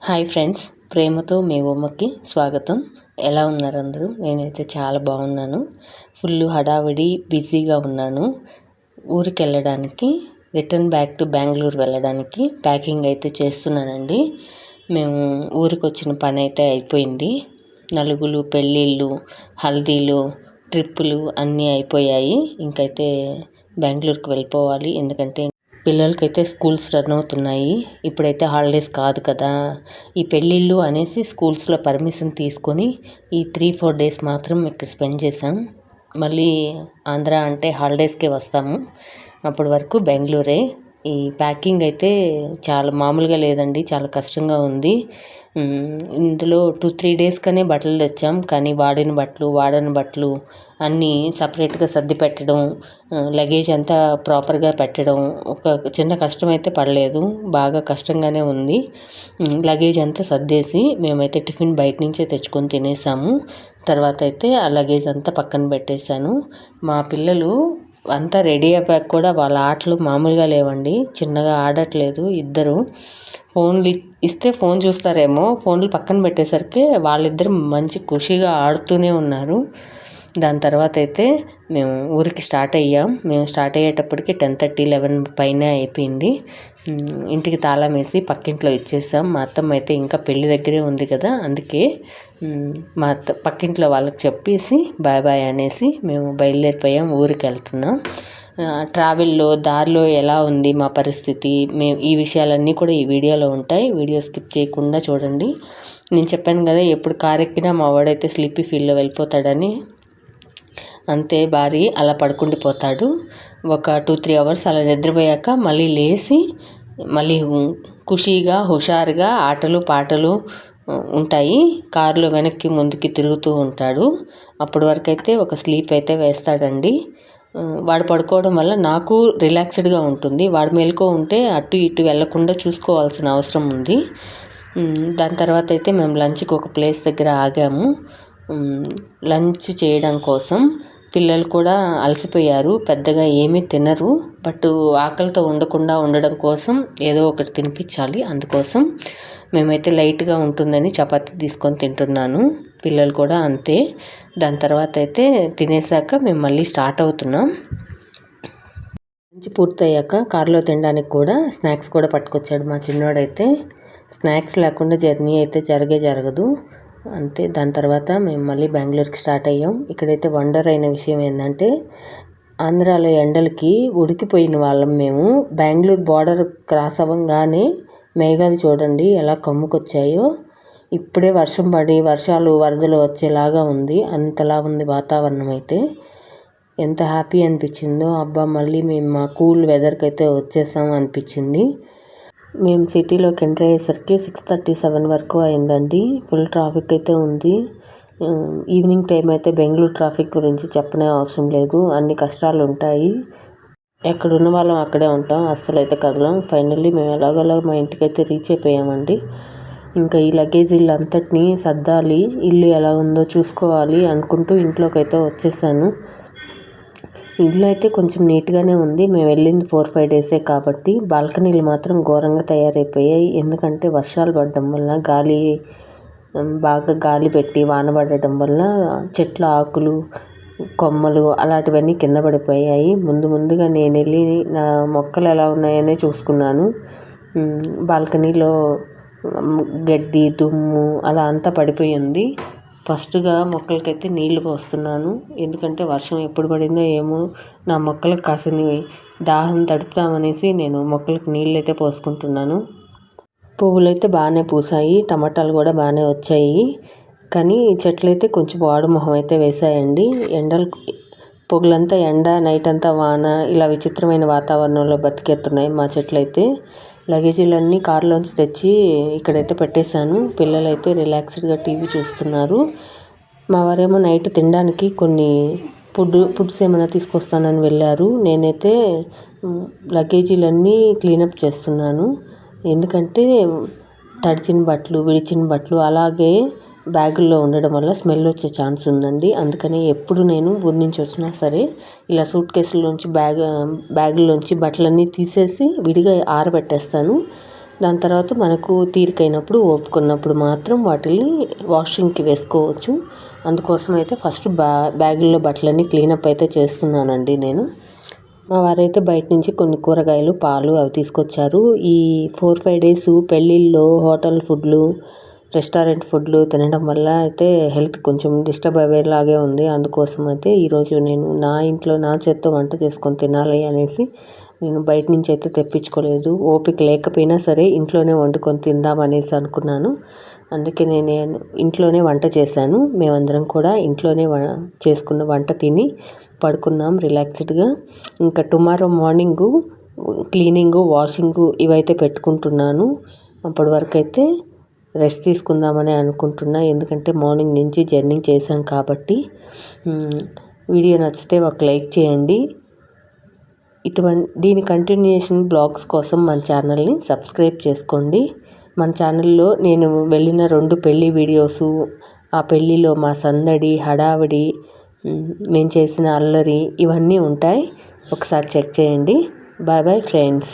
Hi friends, ప్రేమతో మీ ఉమ్మకి స్వాగతం. ఎలా ఉన్నారు అందరూ? నేనైతే చాలా బాగున్నాను. ఫుల్ హడావిడి బిజీగా ఉన్నాను. ఊరికి వెళ్ళడానికి, రిటర్న్ బ్యాక్ టు బెంగళూరు వెళ్ళడానికి ప్యాకింగ్ అయితే చేస్తున్నానండి. మేము ఊరికి వచ్చిన పని అయితే అయిపోయింది. నలుగులు, పెళ్ళిళ్ళు, హల్దీలు, ట్రిప్పులు అన్నీ అయిపోయాయి. ఇంకైతే బెంగళూరుకి వెళ్ళిపోవాలి. ఎందుకంటే పిల్లలకైతే స్కూల్స్ రన్ అవుతున్నాయి. ఇప్పుడైతే హాలిడేస్ కాదు కదా. ఈ పెళ్ళిళ్ళు అనేసి స్కూల్స్లో పర్మిషన్ తీసుకొని ఈ 3-4 డేస్ మాత్రం ఇక్కడ స్పెండ్ చేసాం. మళ్ళీ ఆంధ్ర అంటే హాలిడేస్కే వస్తాము. అప్పటి వరకు బెంగళూరే. ఈ ప్యాకింగ్ అయితే చాలా మామూలుగా లేదండి, చాలా కష్టంగా ఉంది. ఇందులో 2-3 డేస్కనే బట్టలు తెచ్చాం, కానీ వాడని బట్టలు అన్నీ సపరేట్గా సర్ది పెట్టడం, లగేజ్ అంతా ప్రాపర్గా పెట్టడం ఒక చిన్న కష్టం అయితే పడలేదు, బాగా కష్టంగానే ఉంది. లగేజ్ అంతా సర్దేసి మేమైతే టిఫిన్ బయట నుంచే తెచ్చుకొని తినేసాము. తర్వాత అయితే ఆ లగేజ్ అంతా పక్కన పెట్టేశాను. మా పిల్లలు అంతా రెడీ అయ్యాక కూడా వాళ్ళ ఆటలు మామూలుగా లేవండి. చిన్నగా ఆడట్లేదు ఇద్దరు. ఫోన్లు ఇస్తే ఫోన్ చూస్తారేమో, ఫోన్లు పక్కన పెట్టేసరికి వాళ్ళిద్దరు మంచి ఖుషిగా ఆడుతూనే ఉన్నారు. దాని తర్వాత అయితే మేము ఊరికి స్టార్ట్ అయ్యాం. మేము స్టార్ట్ అయ్యేటప్పటికి 10:30-11 పైనే అయిపోయింది. ఇంటికి తాళం వేసి పక్కింట్లో ఇచ్చేసాం. మా అత్తమ్మ అయితే ఇంకా పెళ్లి దగ్గరే ఉంది కదా, అందుకే మా పక్కింట్లో వాళ్ళకి చెప్పేసి బాయ్ బాయ్ అనేసి మేము బయలుదేరిపోయాం. ఊరికి వెళ్తున్నాం. ట్రావెల్లో దారిలో ఎలా ఉంది మా పరిస్థితి, మేము ఈ విషయాలన్నీ కూడా ఈ వీడియోలో ఉంటాయి. వీడియో స్కిప్ చేయకుండా చూడండి. నేను చెప్పాను కదా, ఎప్పుడు కారు ఎక్కినా మా వాడైతే స్లీపీ ఫీల్లో వెళ్ళిపోతాడని. అంతే, భారీ అలా పడుకుండిపోతాడు. ఒక 2-3 అవర్స్ అలా నిద్రపోయాక మళ్ళీ లేచి మళ్ళీ ఖుషీగా హుషారుగా ఆటలు పాటలు ఉంటాయి. కారులో వెనక్కి ముందుకి తిరుగుతూ ఉంటాడు. అప్పటి వరకు అయితే ఒక స్లీప్ అయితే వేస్తాడండి. వాడు పడుకోవడం వల్ల నాకు రిలాక్స్డ్గా ఉంటుంది. వాడు మేలుకో ఉంటే అటు ఇటు వెళ్లకుండా చూసుకోవాల్సిన అవసరం ఉంది. దాని తర్వాత అయితే మేము లంచ్కి ఒక ప్లేస్ దగ్గర ఆగాము. లంచ్ చేయడం కోసం. పిల్లలు కూడా అలసిపోయారు, పెద్దగా ఏమీ తినరు. బట్ ఆకలితో ఉండడం కోసం ఏదో ఒకటి తినిపించాలి. అందుకోసం మేమైతే లైట్గా ఉంటుందని చపాతీ తీసుకొని తింటున్నాను. పిల్లలు కూడా అంతే. దాని తర్వాత అయితే తినేసాక మేము మళ్ళీ స్టార్ట్ అవుతున్నాం. లంచ్ పూర్తయ్యాక కారులో తినడానికి కూడా స్నాక్స్ కూడా పట్టుకొచ్చాడు మా చిన్నోడైతే. స్నాక్స్ లేకుండా జర్నీ అయితే జరగదు. అంతే. దాని తర్వాత మేము మళ్ళీ బెంగళూరుకి స్టార్ట్ అయ్యాం. ఇక్కడైతే వండర్ అయిన విషయం ఏంటంటే, ఆంధ్రాలో ఎండలకి ఉడికిపోయిన వాళ్ళం మేము. బెంగళూరు బార్డర్ క్రాస్ అవ్వగానే మేఘాలు చూడండి ఎలా కమ్ముకొచ్చాయో. ఇప్పుడే వర్షం పడి వరదలు వచ్చేలాగా ఉంది. అంతలా ఉంది వాతావరణం అయితే. ఎంత హ్యాపీ అనిపించిందో. అబ్బా, మళ్ళీ మేము మా కూల్ వెదర్కి అయితే వచ్చేసాం అనిపించింది. మేము సిటీలోకి ఎంటర్ అయ్యేసరికి 6:37 వరకు అయిందండి. ఫుల్ ట్రాఫిక్ అయితే ఉంది. ఈవినింగ్ టైం అయితే బెంగళూరు ట్రాఫిక్ గురించి చెప్పనే అవసరం లేదు. అన్ని కష్టాలు ఉంటాయి. ఎక్కడ ఉన్న వాళ్ళం అక్కడే ఉంటాం, అస్సలు అయితే కదలం. ఫైనల్లీ మేము ఎలాగోలా మా ఇంటికైతే రీచ్ అయిపోయామండి. ఇంకా ఈ లగేజీలు అంతటినీ సర్దాలి, ఇల్లు ఎలా ఉందో చూసుకోవాలి అనుకుంటూ ఇంట్లోకి అయితే వచ్చేసాను. ఇల్లు అయితే కొంచెం నీట్గానే ఉంది. మేము వెళ్ళింది 4-5 డేసే కాబట్టి. బాల్కనీలు మాత్రం ఘోరంగా తయారైపోయాయి. ఎందుకంటే వర్షాలు పడడం వల్ల బాగా గాలి పెట్టి వాన పడటం వల్ల చెట్ల ఆకులు, కొమ్మలు అలాంటివన్నీ కింద పడిపోయాయి. ముందుగా నేను వెళ్ళి నా మొక్కలు ఎలా ఉన్నాయనే చూసుకున్నాను. బాల్కనీలో గడ్డి, దుమ్ము అలా అంతా పడిపోయింది. ఫస్ట్గా మొక్కలకైతే నీళ్లు పోస్తున్నాను. ఎందుకంటే వర్షం ఎప్పుడు పడిందో ఏమో, నా మొక్కలకు కాసిన దాహం తడుపుతామనేసి నేను మొక్కలకు నీళ్ళు అయితే పోసుకుంటున్నాను. పువ్వులు అయితే బాగానే పూసాయి, టమాటాలు కూడా బాగానే వచ్చాయి. కానీ చెట్లు అయితే కొంచెం వాడు మొహం అయితే వేసాయండి. పొగలంతా ఎండ, నైట్ అంతా వాన, ఇలా విచిత్రమైన వాతావరణంలో బతికేస్తున్నాయి మా చెట్లు అయితే. లగేజీలన్నీ కారులోంచి తెచ్చి ఇక్కడైతే పెట్టేశాను. పిల్లలైతే రిలాక్స్డ్గా టీవీ చూస్తున్నారు. మా వారేమో నైట్ తినడానికి కొన్ని ఫుడ్స్ ఏమైనా తీసుకొస్తానని వెళ్ళారు. నేనైతే లగేజీలన్నీ క్లీనప్ చేస్తున్నాను. ఎందుకంటే తడిచిన బట్టలు, విడిచిన బట్టలు అలాగే బ్యాగుల్లో ఉండడం వల్ల స్మెల్ వచ్చే ఛాన్స్ ఉందండి. అందుకని ఎప్పుడు నేను ఊరి నుంచి వచ్చినా సరే ఇలా సూట్ కేసుల్లోంచి బ్యాగుల్లోంచి బట్టలన్నీ తీసేసి విడిగా ఆరబెట్టేస్తాను. దాని తర్వాత మనకు తీరికైనప్పుడు ఓపుకున్నప్పుడు మాత్రం వాటిని వాషింగ్కి వేసుకోవచ్చు. అందుకోసం అయితే ఫస్ట్ బ్యాగుల్లో బట్టలన్నీ క్లీనప్ అయితే చేస్తున్నానండి నేను. మా వారైతే బయట నుంచి కొన్ని కూరగాయలు, పాలు అవి తీసుకొచ్చారు. ఈ 4-5 డేస్ పెళ్ళిళ్ళు, హోటల్ ఫుడ్లు, రెస్టారెంట్ ఫుడ్లు తినడం వల్ల అయితే హెల్త్ కొంచెం డిస్టర్బ్ అయ్యేలాగే ఉంది. అందుకోసం అయితే ఈరోజు నేను నా ఇంట్లో నా చేత్తో వంట చేసుకొని తినాలి అనేసి నేను బయట నుంచి అయితే తెప్పించుకోలేదు. ఓపిక లేకపోయినా సరే ఇంట్లోనే వండుకొని తిందామనేసి అనుకున్నాను. అందుకే నేను ఇంట్లోనే వంట చేశాను. మేమందరం కూడా ఇంట్లోనే చేసుకున్న వంట తిని పడుకున్నాం రిలాక్స్డ్గా. ఇంకా టుమారో మార్నింగు క్లీనింగు, వాషింగు ఇవైతే పెట్టుకుంటున్నాను. అప్పటి వరకు అయితే రెస్ట్ తీసుకుందామని అనుకుంటున్నా. ఎందుకంటే మార్నింగ్ నుంచి జర్నీ చేశాం కాబట్టి. వీడియో నచ్చితే ఒక లైక్ చేయండి. దీని కంటిన్యూషన్ బ్లాగ్స్ కోసం మన ఛానల్ని సబ్స్క్రైబ్ చేసుకోండి. మన ఛానల్లో నేను వెళ్ళిన 2 పెళ్ళి వీడియోసు, ఆ పెళ్ళిలో మా సందడి, హడావిడి, మేము చేసిన అల్లరి ఇవన్నీ ఉంటాయి. ఒకసారి చెక్ చేయండి. Bye bye friends.